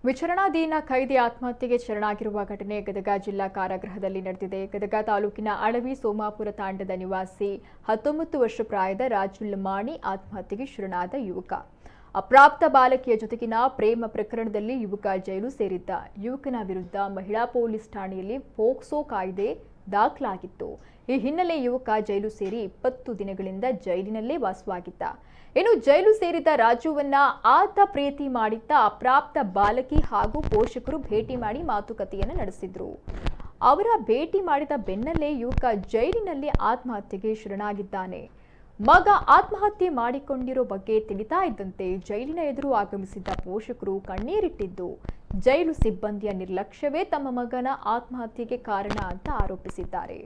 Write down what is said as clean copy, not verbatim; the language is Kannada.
ವಿಚಾರಣಾಧೀನ ಖೈದಿ ಆತ್ಮಹತ್ಯೆಗೆ ಶರಣಾಗಿರುವ ಘಟನೆ ಗದಗ ಜಿಲ್ಲಾ ಕಾರಾಗೃಹದಲ್ಲಿ ನಡೆದಿದೆ. ಗದಗ ತಾಲೂಕಿನ ಅಳವಿ ಸೋಮಾಪುರ ತಾಂಡದ ನಿವಾಸಿ 19 ವರ್ಷ ಪ್ರಾಯದ ರಾಜುಲ್ ಮಾಣಿ ಆತ್ಮಹತ್ಯೆಗೆ ಶರಣಾದ ಯುವಕ. ಅಪ್ರಾಪ್ತ ಬಾಲಕಿಯ ಜೊತೆಗಿನ ಪ್ರೇಮ ಪ್ರಕರಣದಲ್ಲಿ ಯುವಕ ಜೈಲು ಸೇರಿದ್ದ. ಯುವಕನ ವಿರುದ್ಧ ಮಹಿಳಾ ಪೊಲೀಸ್ ಠಾಣೆಯಲ್ಲಿ ಪೋಕ್ಸೋ ಕಾಯ್ದೆ ದಾಖಲಾಗಿತ್ತು. ಈ ಹಿನ್ನೆಲೆ ಯುವಕ ಜೈಲು ಸೇರಿ 20 ದಿನಗಳಿಂದ ಜೈಲಿನಲ್ಲೇ ವಾಸವಾಗಿದ್ದ. ಇನ್ನು ಜೈಲು ಸೇರಿದ ರಾಜುವನ್ನ ಆತ ಪ್ರೀತಿ ಮಾಡಿದ್ದ ಅಪ್ರಾಪ್ತ ಬಾಲಕಿ ಹಾಗೂ ಪೋಷಕರು ಭೇಟಿ ಮಾಡಿ ಮಾತುಕತೆಯನ್ನು ನಡೆಸಿದ್ರು. ಅವರ ಭೇಟಿ ಮಾಡಿದ ಬೆನ್ನಲ್ಲೇ ಯುವಕ ಜೈಲಿನಲ್ಲಿ ಆತ್ಮಹತ್ಯೆಗೆ ಶರಣಾಗಿದ್ದಾನೆ. ಮಗ ಆತ್ಮಹತ್ಯೆ ಮಾಡಿಕೊಂಡಿರೋ ಬಗ್ಗೆ ತಿಳಿತಾ ಇದ್ದಂತೆ ಜೈಲಿನ ಎದುರು ಆಗಮಿಸಿದ್ದ ಪೋಷಕರು ಕಣ್ಣೀರಿಟ್ಟಿದ್ದು, ಜೈಲು ಸಿಬ್ಬಂದಿಯ ನಿರ್ಲಕ್ಷ್ಯವೇ ತಮ್ಮ ಮಗನ ಆತ್ಮಹತ್ಯೆಗೆ ಕಾರಣ ಅಂತ ಆರೋಪಿಸಿದ್ದಾರೆ.